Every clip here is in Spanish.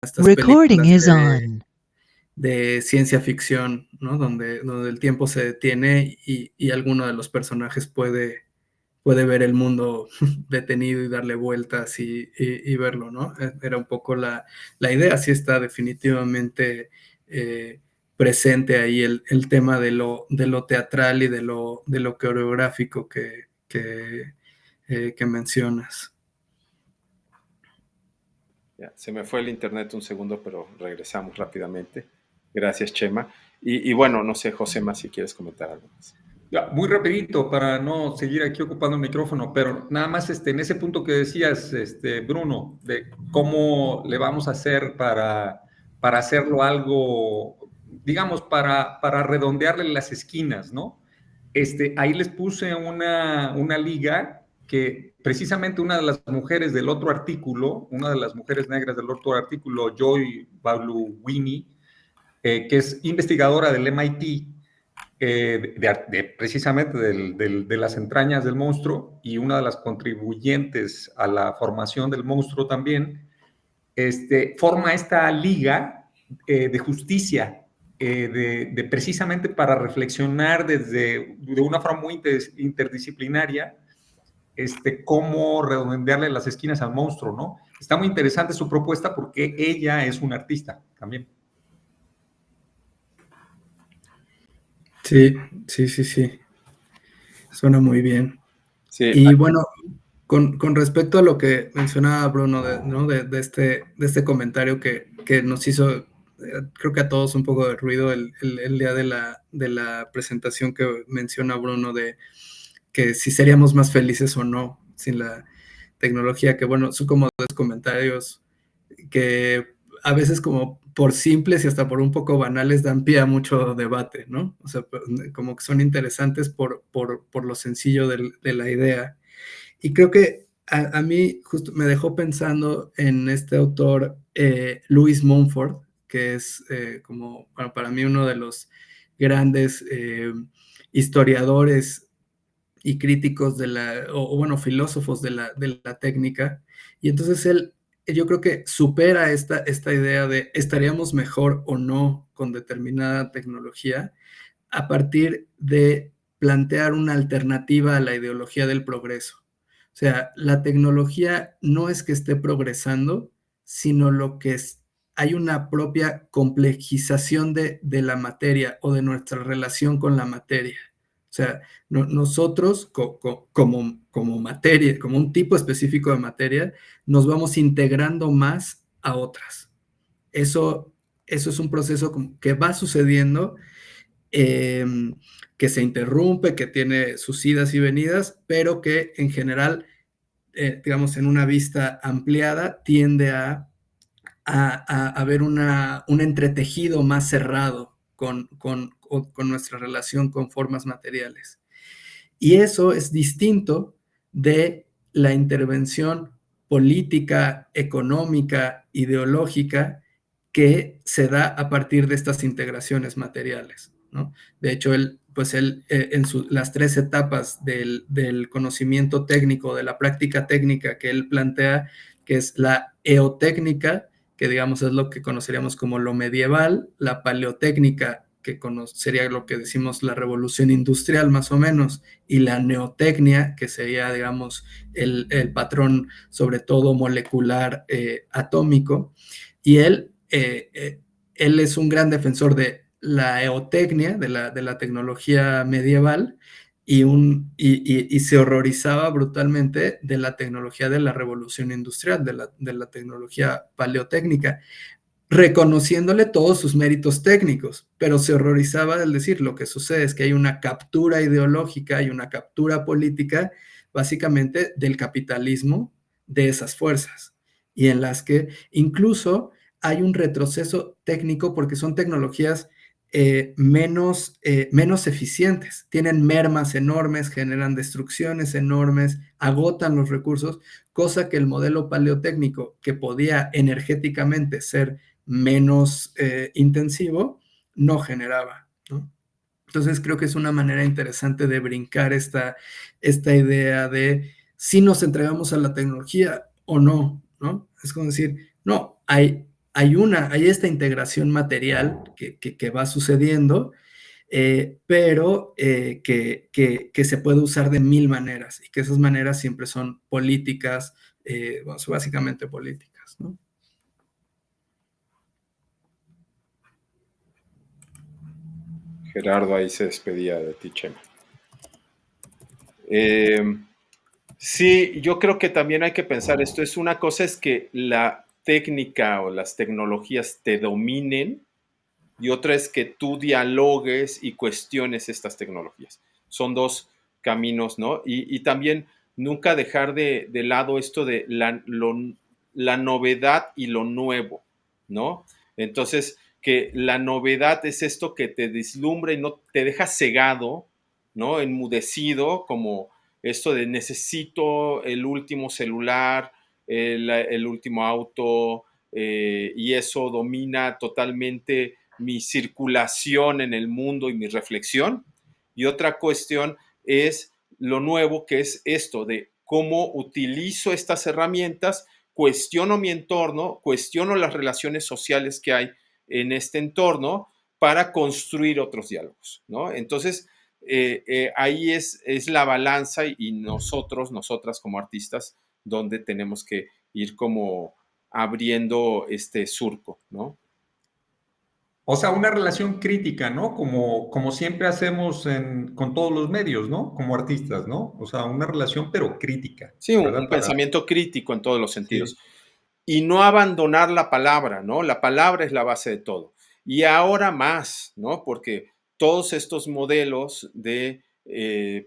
estas Recording películas is on. de ciencia ficción, ¿no? Donde el tiempo se detiene y alguno de los personajes puede ver el mundo detenido y darle vueltas y verlo, ¿no? Era un poco la idea, sí está definitivamente presente ahí el tema de lo teatral y de lo coreográfico que mencionas. Ya, se me fue el internet un segundo, pero regresamos rápidamente. Gracias, Chema. Y bueno, no sé, Josema, si quieres comentar algo más. Ya, muy rapidito para no seguir aquí ocupando el micrófono, pero nada más en ese punto que decías, Bruno, de cómo le vamos a hacer para hacerlo algo, digamos, para redondearle las esquinas, ¿no? Ahí les puse una liga que precisamente una de las mujeres del otro artículo, una de las mujeres negras del otro artículo, Joy Baluwini, que es investigadora del MIT, precisamente de las entrañas del monstruo y una de las contribuyentes a la formación del monstruo también, forma esta liga de justicia, precisamente para reflexionar de una forma muy interdisciplinaria cómo redondearle las esquinas al monstruo, ¿no? Está muy interesante su propuesta porque ella es una artista también. Sí. Suena muy bien. Sí. Y bueno, con respecto a lo que mencionaba Bruno, ¿no? de este comentario que nos hizo, creo que a todos un poco de ruido el día de la presentación que menciona Bruno, de que si seríamos más felices o no sin la tecnología, que bueno, son como dos comentarios que a veces como por simples y hasta por un poco banales dan pie a mucho debate, ¿no? O sea, como que son interesantes por lo sencillo de la idea. Y creo que a mí justo me dejó pensando en este autor, Louis Mumford, que es como para mí uno de los grandes historiadores y críticos o bueno, filósofos de la técnica. Y entonces yo creo que supera esta idea de estaríamos mejor o no con determinada tecnología a partir de plantear una alternativa a la ideología del progreso. O sea, la tecnología no es que esté progresando, sino lo que hay una propia complejización de la materia o de nuestra relación con la materia. O sea, nosotros como materia, como un tipo específico de materia, nos vamos integrando más a otras. Eso es un proceso que va sucediendo, que se interrumpe, que tiene sus idas y venidas, pero que en general, digamos, en una vista ampliada, tiende a ver un entretejido más cerrado con nuestra relación con formas materiales. Y eso es distinto de la intervención política, económica, ideológica que se da a partir de estas integraciones materiales, ¿no? De hecho, en las 3 etapas del conocimiento técnico, de la práctica técnica que él plantea, que es la eotécnica, que digamos es lo que conoceríamos como lo medieval, la paleotécnica, que sería lo que decimos la revolución industrial más o menos, y la neotecnia, que sería, digamos, el patrón sobre todo molecular atómico. Y él es un gran defensor de la eotecnia, de la tecnología medieval, y se horrorizaba brutalmente de la tecnología de la revolución industrial, de la tecnología paleotécnica, reconociéndole todos sus méritos técnicos, pero se horrorizaba del decir, lo que sucede es que hay una captura ideológica y una captura política, básicamente del capitalismo, de esas fuerzas, y en las que incluso hay un retroceso técnico porque son tecnologías menos eficientes, tienen mermas enormes, generan destrucciones enormes, agotan los recursos, cosa que el modelo paleotécnico, que podía energéticamente ser menos intensivo, no generaba, ¿no? Entonces creo que es una manera interesante de brincar esta idea de si nos entregamos a la tecnología o no, ¿no? Es como decir, no, hay hay esta integración material que va sucediendo, pero que se puede usar de mil maneras y que esas maneras siempre son políticas, bueno, son básicamente políticas, ¿no? Gerardo ahí se despedía de ti, Chema. Sí, yo creo que también hay que pensar esto. Es una cosa es que la técnica o las tecnologías te dominen y otra es que tú dialogues y cuestiones estas tecnologías. Son dos caminos, ¿no? Y también nunca dejar de lado esto de la novedad y lo nuevo, ¿no? Entonces, que la novedad es esto que te deslumbra y no te deja cegado, ¿no? Enmudecido, como esto de necesito el último celular, el último auto, y eso domina totalmente mi circulación en el mundo y mi reflexión. Y otra cuestión es lo nuevo, que es esto de cómo utilizo estas herramientas, cuestiono mi entorno, cuestiono las relaciones sociales que hay en este entorno para construir otros diálogos, ¿no? Entonces, ahí es la balanza y nosotras como artistas, donde tenemos que ir como abriendo este surco, ¿no? O sea, una relación crítica, ¿no? Como siempre hacemos con todos los medios, ¿no? Como artistas, ¿no? O sea, una relación pero crítica, Sí, un ¿verdad? pensamiento crítico en todos los Sí. sentidos. Y no abandonar la palabra, ¿no? La palabra es la base de todo. Y ahora más, ¿no? Porque todos estos modelos de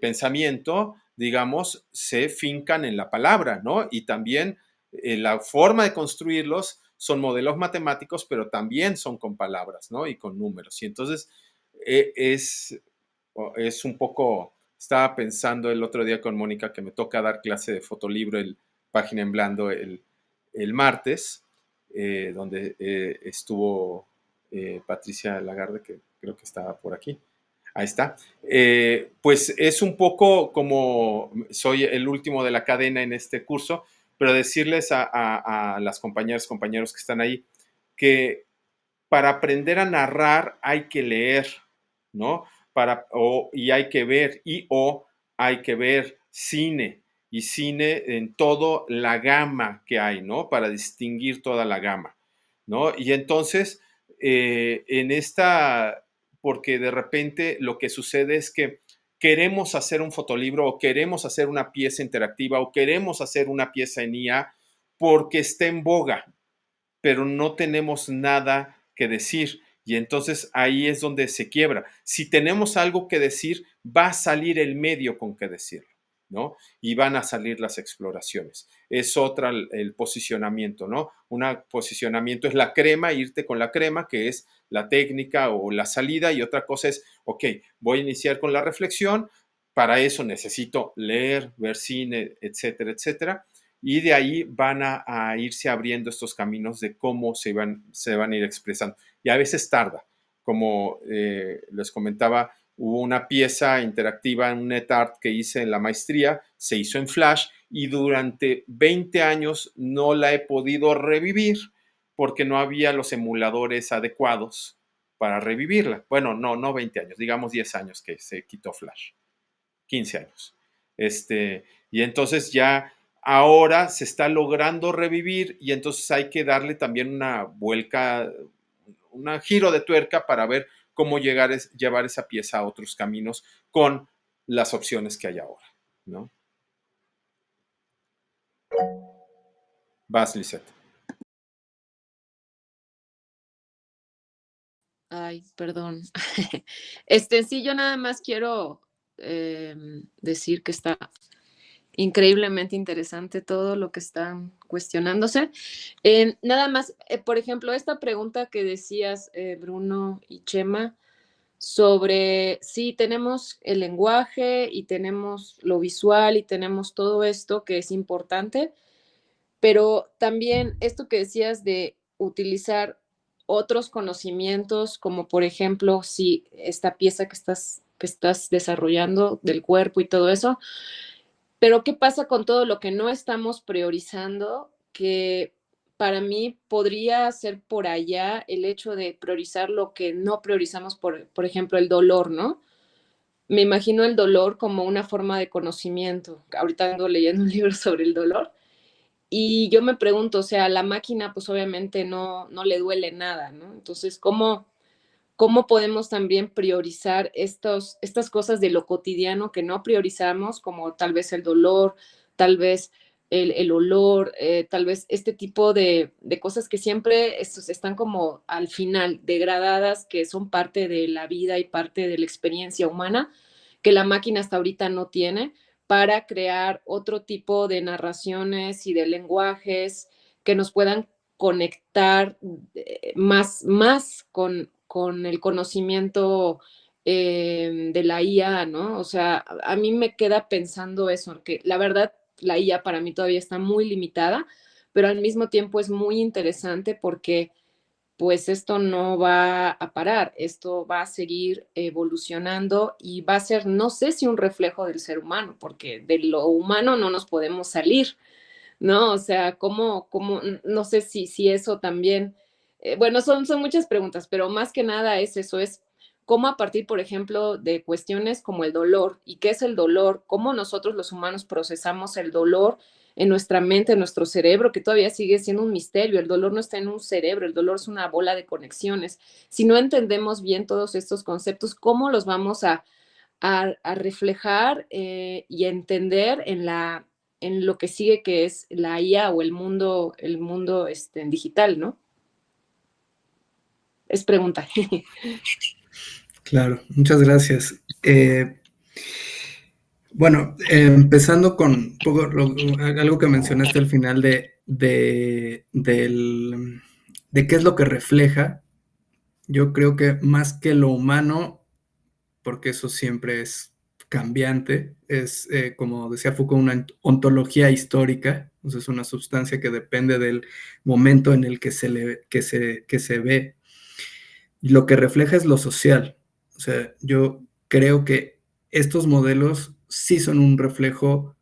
pensamiento, digamos, se fincan en la palabra, ¿no? Y también la forma de construirlos son modelos matemáticos, pero también son con palabras, ¿no? Y con números. Y entonces eh, es, es un poco, estaba pensando el otro día con Mónica que me toca dar clase de fotolibro, el página en blando, el martes, donde estuvo Patricia Lagarde, que creo que estaba por aquí. Ahí está. Pues es un poco como soy el último de la cadena en este curso, pero decirles a las compañeras, compañeros que están ahí, que para aprender a narrar hay que leer, ¿no? Y hay que ver, o hay que ver cine, y cine en toda la gama que hay, ¿no? Para distinguir toda la gama, ¿no? Y entonces, en esta, porque de repente lo que sucede es que queremos hacer un fotolibro o queremos hacer una pieza interactiva o queremos hacer una pieza en IA porque está en boga, pero no tenemos nada que decir. Y entonces ahí es donde se quiebra. Si tenemos algo que decir, va a salir el medio con que decirlo, ¿no? Y van a salir las exploraciones. Es otra el posicionamiento, ¿no? Un posicionamiento es la crema, irte con la crema, que es la técnica o la salida, y otra cosa es, ok, voy a iniciar con la reflexión, para eso necesito leer, ver cine, etcétera, etcétera, y de ahí van a irse abriendo estos caminos de cómo se van a ir expresando. Y a veces tarda, como les comentaba, hubo una pieza interactiva en un NetArt que hice en la maestría, se hizo en Flash y durante 20 años no la he podido revivir porque no había los emuladores adecuados para revivirla. Bueno, no 20 años, digamos 10 años que se quitó Flash, 15 años. Y entonces ya ahora se está logrando revivir y entonces hay que darle también una vuelca, un giro de tuerca para ver cómo llevar esa pieza a otros caminos con las opciones que hay ahora, ¿no? Vas, Lisette. Ay, perdón. Sí, yo nada más quiero decir que está increíblemente interesante todo lo que están cuestionándose. Nada más, por ejemplo, esta pregunta que decías, Bruno y Chema, sobre si tenemos el lenguaje y tenemos lo visual y tenemos todo esto que es importante, pero también esto que decías de utilizar otros conocimientos, como por ejemplo, si esta pieza que estás desarrollando del cuerpo y todo eso, pero ¿qué pasa con todo lo que no estamos priorizando? Que para mí podría ser por allá el hecho de priorizar lo que no priorizamos, por ejemplo, el dolor, ¿no? Me imagino el dolor como una forma de conocimiento. Ahorita ando leyendo un libro sobre el dolor y yo me pregunto, o sea, a la máquina pues obviamente no le duele nada, ¿no? Entonces, ¿cómo podemos también priorizar estas cosas de lo cotidiano que no priorizamos, como tal vez el dolor, tal vez el olor, tal vez este tipo de cosas que siempre estos están como al final degradadas, que son parte de la vida y parte de la experiencia humana, que la máquina hasta ahorita no tiene, para crear otro tipo de narraciones y de lenguajes que nos puedan conectar más con el conocimiento de la IA, ¿no? O sea, a mí me queda pensando eso, que la verdad la IA para mí todavía está muy limitada, pero al mismo tiempo es muy interesante porque pues esto no va a parar, esto va a seguir evolucionando y va a ser, no sé si un reflejo del ser humano, porque de lo humano no nos podemos salir, ¿no? O sea, no sé si eso también, bueno, son muchas preguntas, pero más que nada es eso, es cómo a partir, por ejemplo, de cuestiones como el dolor, y qué es el dolor, cómo nosotros los humanos procesamos el dolor en nuestra mente, en nuestro cerebro, que todavía sigue siendo un misterio. El dolor no está en un cerebro, el dolor es una bola de conexiones. Si no entendemos bien todos estos conceptos, ¿cómo los vamos a reflejar y a entender en lo que sigue, que es la IA o el mundo digital, ¿no? Es pregunta. Claro, muchas gracias. Bueno, empezando con un poco algo que mencionaste al final de qué es lo que refleja. Yo creo que más que lo humano, porque eso siempre es cambiante, es, como decía Foucault, una ontología histórica, entonces es una sustancia que depende del momento en el que se ve. Y lo que refleja es lo social. O sea, yo creo que estos modelos sí son un reflejo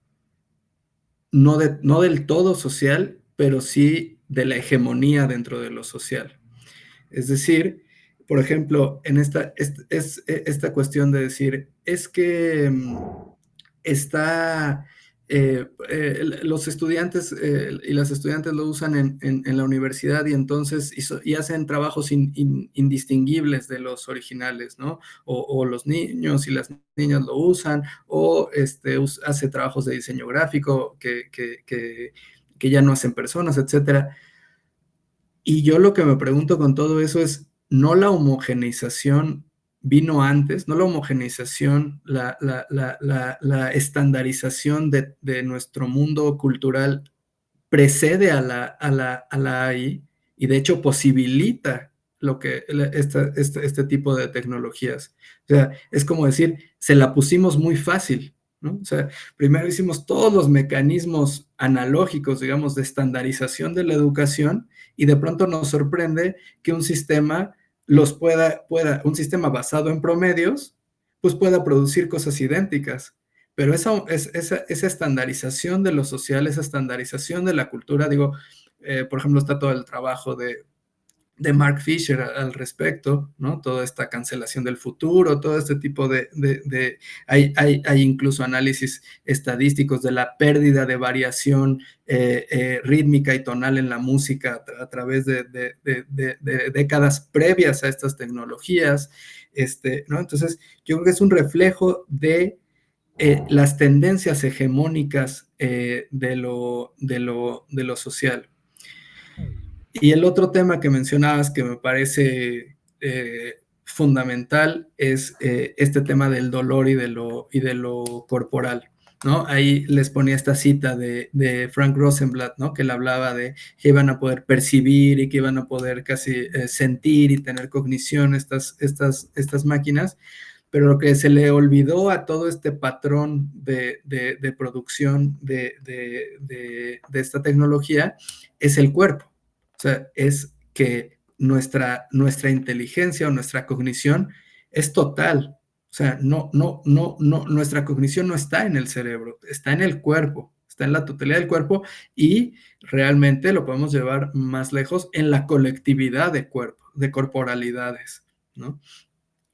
no del todo social, pero sí de la hegemonía dentro de lo social. Es decir, por ejemplo, en esta cuestión de decir, es que está, los estudiantes y las estudiantes lo usan en la universidad y entonces y hacen trabajos indistinguibles de los originales, ¿no? O los niños y las niñas lo usan, o hace trabajos de diseño gráfico que ya no hacen personas, etcétera. Y yo lo que me pregunto con todo eso es, ¿no la homogeneización vino antes? ¿No la homogeneización, la estandarización de nuestro mundo cultural precede a la AI y de hecho posibilita este tipo de tecnologías? O sea, es como decir, se la pusimos muy fácil, ¿no? O sea, primero hicimos todos los mecanismos analógicos, digamos, de estandarización de la educación y de pronto nos sorprende que un sistema un sistema basado en promedios, pues pueda producir cosas idénticas. Pero esa estandarización de lo social, esa estandarización de la cultura, digo, por ejemplo, está todo el trabajo de Mark Fisher al respecto, ¿no? Toda esta cancelación del futuro, todo este tipo hay incluso análisis estadísticos de la pérdida de variación rítmica y tonal en la música a través de décadas previas a estas tecnologías, ¿no? Entonces, yo creo que es un reflejo de las tendencias hegemónicas de lo social. Y el otro tema que mencionabas que me parece fundamental es este tema del dolor y de lo corporal, ¿no? Ahí les ponía esta cita de Frank Rosenblatt, ¿no? Que él hablaba de que iban a poder percibir y que iban a poder casi sentir y tener cognición estas máquinas, pero lo que se le olvidó a todo este patrón de producción de esta tecnología es el cuerpo. O sea, es que nuestra inteligencia o nuestra cognición es total. O sea, nuestra cognición no está en el cerebro, está en el cuerpo, está en la totalidad del cuerpo y realmente lo podemos llevar más lejos en la colectividad de cuerpos, de corporalidades, ¿no?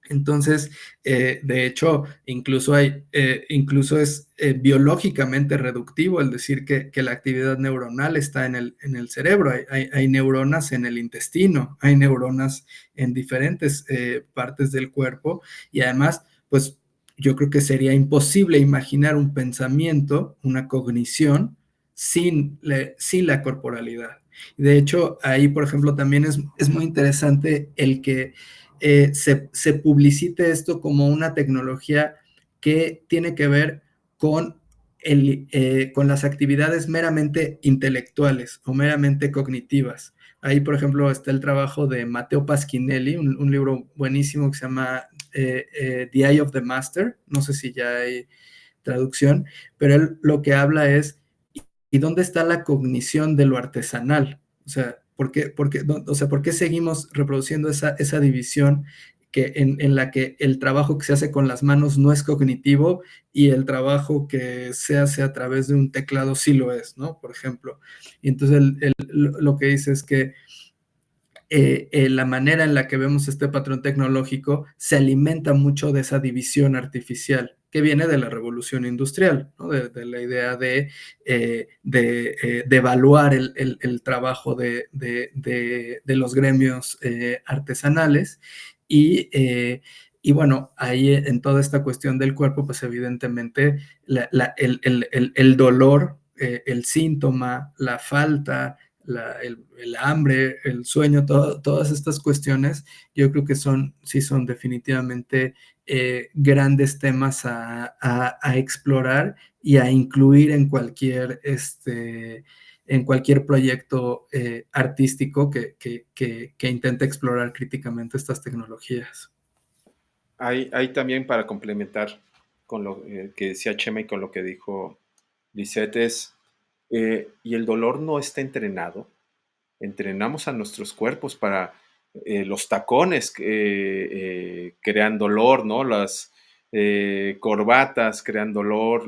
Entonces, de hecho, incluso es biológicamente reductivo el decir que la actividad neuronal está en el cerebro. Hay neuronas en el intestino, hay neuronas en diferentes partes del cuerpo y además, pues yo creo que sería imposible imaginar un pensamiento, una cognición sin la corporalidad. De hecho, ahí, por ejemplo, también es muy interesante el que se publicite esto como una tecnología que tiene que ver con, con las actividades meramente intelectuales o meramente cognitivas. Ahí, por ejemplo, está el trabajo de Matteo Pasquinelli, un libro buenísimo que se llama The Eye of the Master. No sé si ya hay traducción, pero él lo que habla es, ¿y dónde está la cognición de lo artesanal? O sea, ¿por qué seguimos reproduciendo esa división en la que el trabajo que se hace con las manos no es cognitivo y el trabajo que se hace a través de un teclado sí lo es, ¿no? Por ejemplo. Y entonces lo que dice es que la manera en la que vemos este patrón tecnológico se alimenta mucho de esa división artificial que viene de la revolución industrial, ¿no? De la idea de evaluar el trabajo de los gremios artesanales y bueno, ahí en toda esta cuestión del cuerpo, pues evidentemente el dolor, el síntoma, la falta, el hambre, el sueño, todas estas cuestiones, yo creo que sí son definitivamente grandes temas a explorar y a incluir en cualquier proyecto artístico que intente explorar críticamente estas tecnologías. Hay también para complementar con lo que decía Chema y con lo que dijo Lisette es, y el dolor no está entrenado. Entrenamos a nuestros cuerpos para los tacones crean dolor, ¿no? Las corbatas crean dolor,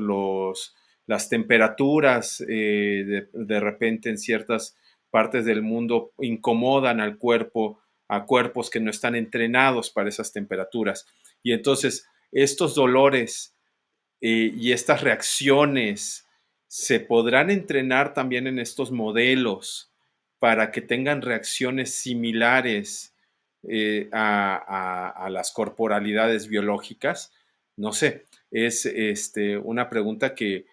las temperaturas de repente en ciertas partes del mundo incomodan al cuerpo, a cuerpos que no están entrenados para esas temperaturas. Y entonces estos dolores y estas reacciones se podrán entrenar también en estos modelos para que tengan reacciones similares a las corporalidades biológicas. No sé, es una pregunta que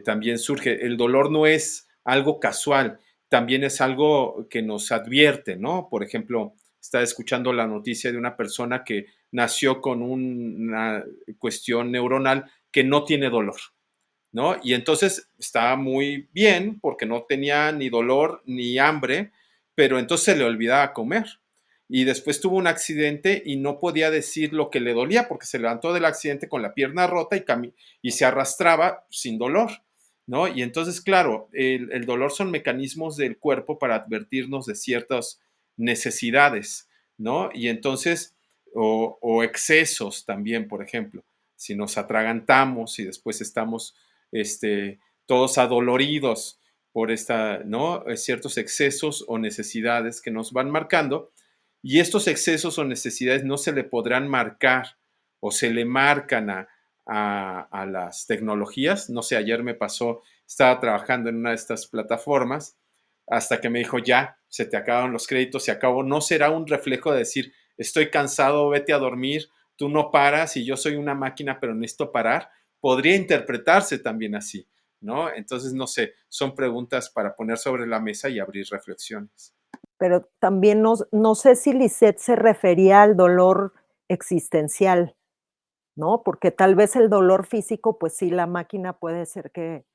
también surge. El dolor no es algo casual, también es algo que nos advierte, ¿no? Por ejemplo, estaba escuchando la noticia de una persona que nació con una cuestión neuronal que no tiene dolor, ¿no? Y entonces estaba muy bien porque no tenía ni dolor ni hambre, pero entonces se le olvidaba comer. Y después tuvo un accidente y no podía decir lo que le dolía porque se levantó del accidente con la pierna rota y se arrastraba sin dolor, ¿no? Y entonces, claro, el dolor son mecanismos del cuerpo para advertirnos de ciertas necesidades, ¿no? Y entonces, o excesos también, por ejemplo, si nos atragantamos y después estamos todos adoloridos por ¿no? Ciertos excesos o necesidades que nos van marcando, y estos excesos o necesidades no se le podrán marcar o se le marcan a las tecnologías. No sé, ayer me pasó, estaba trabajando en una de estas plataformas, hasta que me dijo, ya, se te acaban los créditos, se acabó. No será un reflejo de decir, estoy cansado, vete a dormir, tú no paras y yo soy una máquina, pero necesito parar. Podría interpretarse también así, ¿no? Entonces, no sé, son preguntas para poner sobre la mesa y abrir reflexiones. Pero también no sé si Lisette se refería al dolor existencial, ¿no? Porque tal vez el dolor físico, pues sí, la máquina puede ser que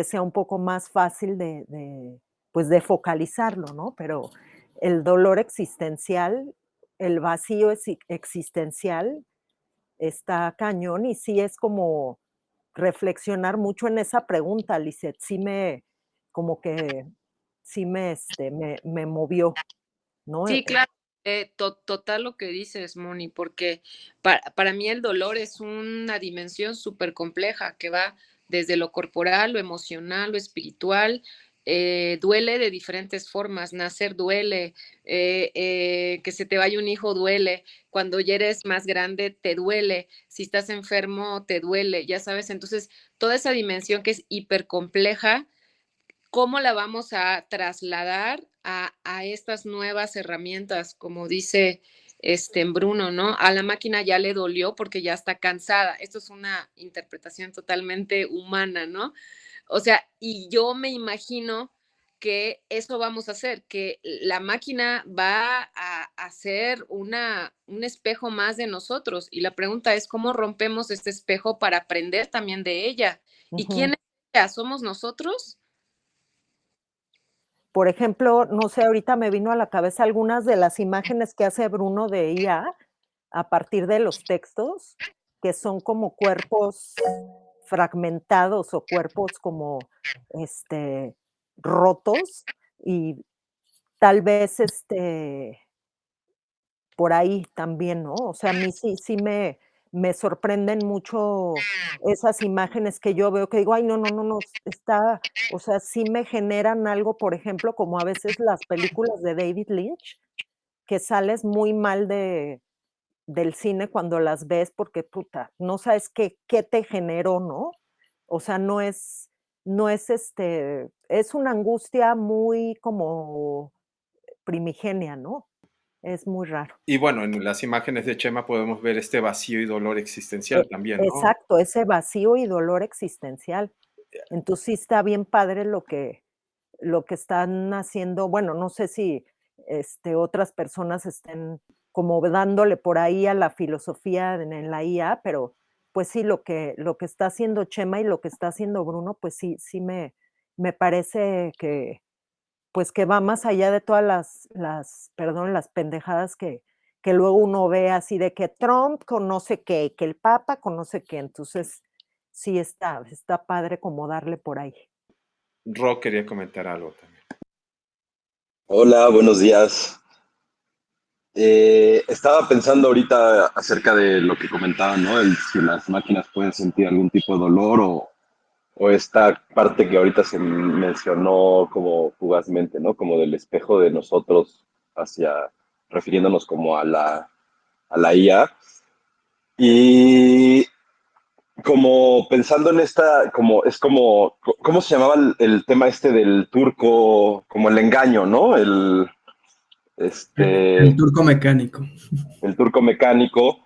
sea un poco más fácil pues de focalizarlo, ¿no? Pero el dolor existencial, el vacío existencial está cañón y sí es como reflexionar mucho en esa pregunta, Lisette. Como que sí me movió, ¿no? Sí, claro, total lo que dices, Moni, porque para mí el dolor es una dimensión súper compleja que va desde lo corporal, lo emocional, lo espiritual. Duele de diferentes formas, nacer duele, que se te vaya un hijo duele, cuando ya eres más grande te duele, si estás enfermo te duele, ya sabes, entonces toda esa dimensión que es hipercompleja, ¿cómo la vamos a trasladar a estas nuevas herramientas? Como dice Bruno, ¿no? A la máquina ya le dolió porque ya está cansada. Esto es una interpretación totalmente humana, ¿no? O sea, y yo me imagino que eso vamos a hacer, que la máquina va a hacer un espejo más de nosotros. Y la pregunta es, ¿cómo rompemos este espejo para aprender también de ella? ¿Y quién es ella? ¿Somos nosotros? Por ejemplo, no sé, ahorita me vino a la cabeza algunas de las imágenes que hace Bruno de IA a partir de los textos, que son como cuerpos fragmentados o cuerpos como, rotos y tal vez, por ahí también, ¿no? O sea, a mí sí me sorprenden mucho esas imágenes que yo veo que digo: "Ay, no, no, no, no, está", o sea, sí me generan algo, por ejemplo, como a veces las películas de David Lynch, que sales muy mal del cine cuando las ves porque, puta, no sabes qué te generó, ¿no? O sea, no es, es una angustia muy como primigenia, ¿no? Es muy raro. Y bueno, en las imágenes de Chema podemos ver este vacío y dolor existencial también, ¿no? Exacto, ese vacío y dolor existencial. Entonces, sí está bien padre lo que están haciendo. Bueno, no sé si, otras personas estén como dándole por ahí a la filosofía en la IA, pero, pues sí, lo que está haciendo Chema y lo que está haciendo Bruno, pues sí me parece que, pues, que va más allá de todas perdón, las pendejadas que luego uno ve así de que Trump con no sé qué, que el Papa con no sé qué. Entonces, sí está padre como darle por ahí. Ro quería comentar algo también. Hola, buenos días. Estaba pensando ahorita acerca de lo que comentaban, ¿no? Si las máquinas pueden sentir algún tipo de dolor o esta parte que ahorita se mencionó como fugazmente, ¿no? Como del espejo de nosotros refiriéndonos como a la IA. Y como pensando en esta, ¿cómo se llamaba el tema este del turco, como el engaño, ¿no? El Este, turco mecánico. el turco mecánico.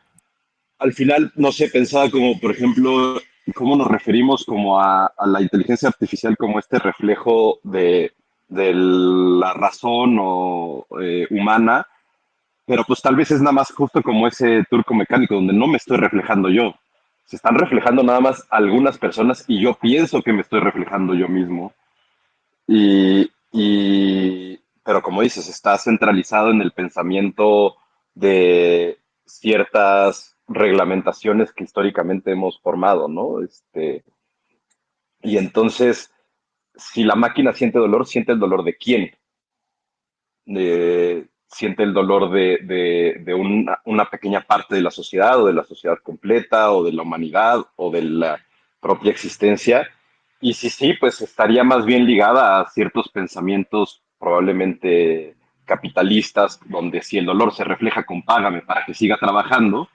Al final, no sé, pensaba como, por ejemplo, cómo nos referimos como a la inteligencia artificial como este reflejo de la razón humana, pero pues tal vez es nada más justo como ese turco mecánico donde no me estoy reflejando yo. Se están reflejando nada más algunas personas y yo pienso que me estoy reflejando yo mismo. Pero como dices, está centralizado en el pensamiento de ciertas reglamentaciones que históricamente hemos formado, ¿no? Y entonces, si la máquina siente el dolor de quién? Siente el dolor de una pequeña parte de la sociedad o de la sociedad completa o de la humanidad o de la propia existencia. Y si sí, pues estaría más bien ligada a ciertos pensamientos probablemente capitalistas, donde si el dolor se refleja con págame para que siga trabajando,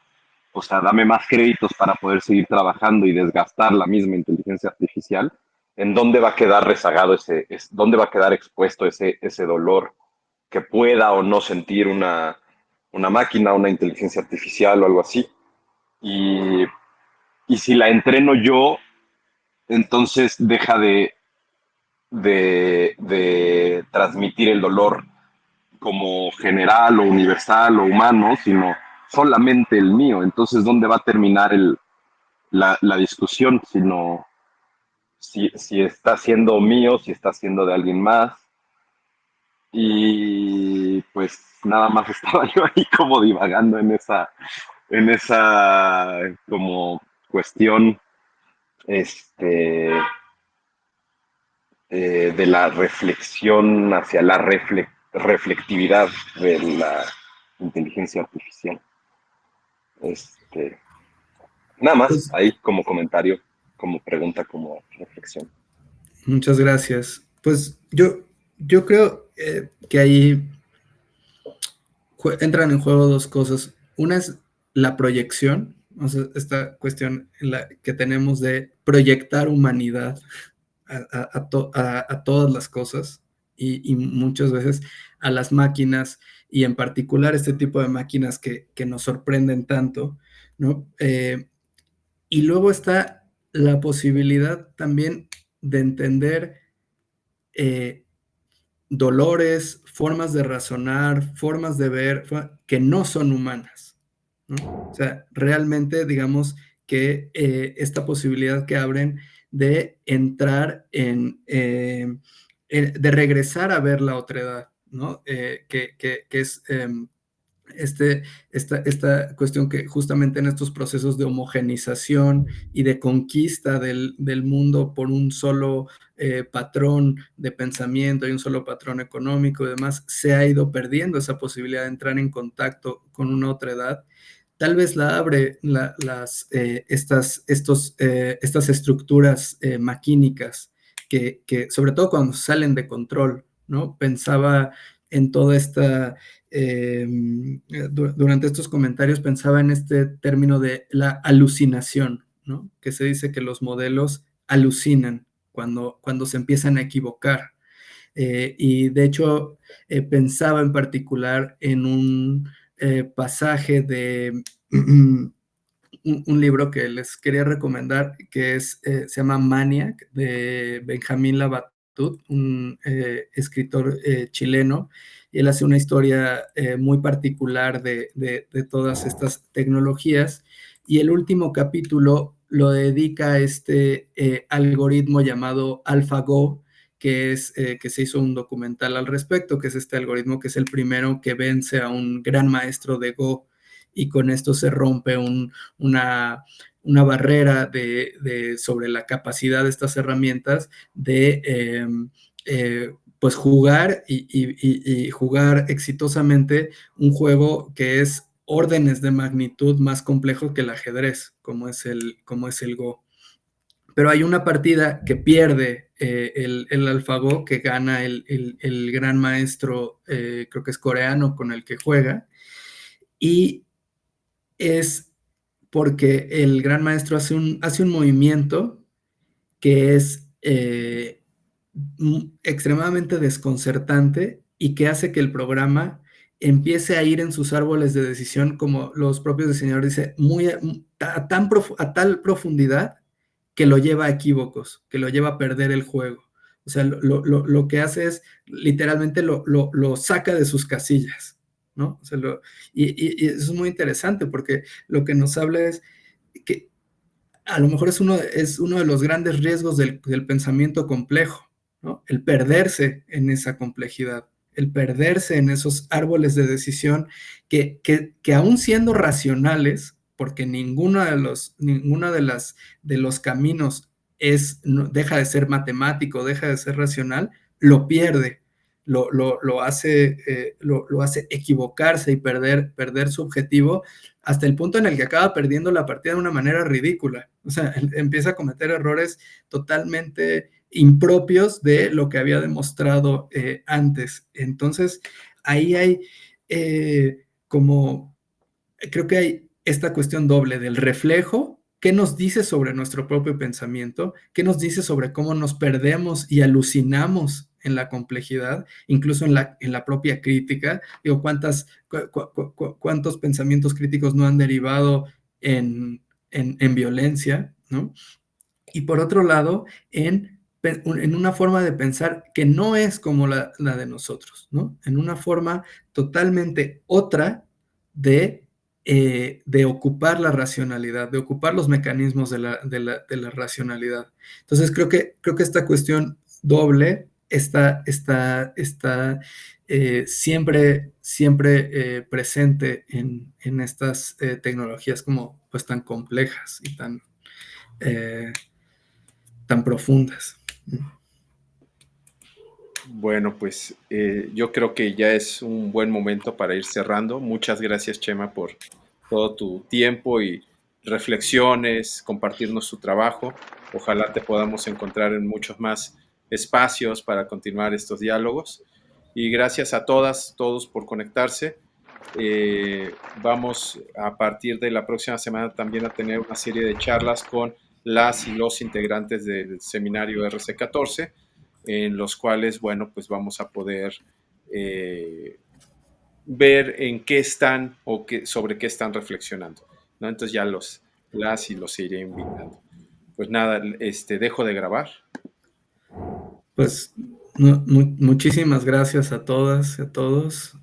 o sea, dame más créditos para poder seguir trabajando y desgastar la misma inteligencia artificial, ¿en dónde va a quedar rezagado dónde va a quedar expuesto ese dolor que pueda o no sentir una máquina, una inteligencia artificial o algo así? Y, y si la entreno yo, entonces deja de transmitir el dolor como general o universal o humano, sino solamente el mío. Entonces, ¿dónde va a terminar la discusión? Si está siendo mío, si está siendo de alguien más. Y pues nada más estaba yo ahí como divagando en esa como cuestión este, de la reflexión hacia la reflectividad de la inteligencia artificial. Nada más Pues, ahí como comentario. como pregunta, como reflexión. Muchas gracias. Pues yo creo que ahí entran en juego dos cosas. Una es la proyección, o sea, esta cuestión que tenemos de proyectar humanidad a todas las cosas y muchas veces a las máquinas y en particular este tipo de máquinas que nos sorprenden tanto, ¿no? Y luego está la posibilidad también de entender dolores, formas de razonar, formas de ver que no son humanas, ¿no? O sea, realmente digamos que esta posibilidad que abren de entrar de regresar a ver la otredad, ¿no? Que es esta cuestión que justamente en estos procesos de homogenización y de conquista del mundo por un solo patrón de pensamiento y un solo patrón económico y demás, se ha ido perdiendo esa posibilidad de entrar en contacto con una otra edad. Tal vez la abre estas estructuras maquínicas sobre todo cuando salen de control, ¿no? Pensaba en toda esta durante estos comentarios pensaba en este término de la alucinación, ¿no? Que se dice que los modelos alucinan cuando se empiezan a equivocar. Y de hecho, pensaba en particular en un pasaje de un libro que les quería recomendar, que se llama Maniac, de Benjamín Labatut, un escritor chileno, y él hace una historia muy particular de todas estas tecnologías, y el último capítulo lo dedica a este algoritmo llamado AlphaGo, que se hizo un documental al respecto, que es este algoritmo que es el primero que vence a un gran maestro de Go, y con esto se rompe una barrera sobre la capacidad de estas herramientas de pues jugar y jugar exitosamente un juego que es órdenes de magnitud más complejo que el ajedrez, como es el Go. Pero hay una partida que pierde el AlphaGo, que gana el gran maestro, creo que es coreano, con el que juega, y es porque el gran maestro hace un movimiento que es extremadamente desconcertante y que hace que el programa empiece a ir en sus árboles de decisión, como los propios diseñadores dicen, a tal profundidad que lo lleva a equívocos, que lo lleva a perder el juego. O sea, lo que hace es literalmente lo saca de sus casillas, ¿no? O sea, y eso es muy interesante porque lo que nos habla es que a lo mejor es uno de los grandes riesgos del pensamiento complejo, ¿no? El perderse en esa complejidad, el perderse en esos árboles de decisión que aún siendo racionales, porque ninguno de los caminos deja de ser matemático, deja de ser racional, lo pierde, lo hace equivocarse y perder su objetivo hasta el punto en el que acaba perdiendo la partida de una manera ridícula. O sea, empieza a cometer errores totalmente impropios de lo que había demostrado antes. Entonces, ahí hay creo que hay esta cuestión doble del reflejo. ¿Qué nos dice sobre nuestro propio pensamiento? ¿Qué nos dice sobre cómo nos perdemos y alucinamos en la complejidad, incluso en la propia crítica? Digo, ¿cuántos pensamientos críticos no han derivado en violencia, ¿no? Y por otro lado, en una forma de pensar que no es como la de nosotros, ¿no? En una forma totalmente otra de ocupar la racionalidad, de ocupar los mecanismos de la racionalidad. Entonces, creo que esta cuestión doble está siempre presente en estas tecnologías como pues tan complejas y tan profundas. Bueno, pues yo creo que ya es un buen momento para ir cerrando. Muchas gracias, Chema, por todo tu tiempo y reflexiones, compartirnos su trabajo. Ojalá te podamos encontrar en muchos más espacios para continuar estos diálogos. Y gracias a todas, todos por conectarse. Vamos a partir de la próxima semana también a tener una serie de charlas con las y los integrantes del seminario RC14, en los cuales, bueno, pues vamos a poder ver en qué están o sobre qué están reflexionando, ¿no? Entonces ya los iré invitando. Pues nada, dejo de grabar. Pues muchísimas gracias a todas y a todos.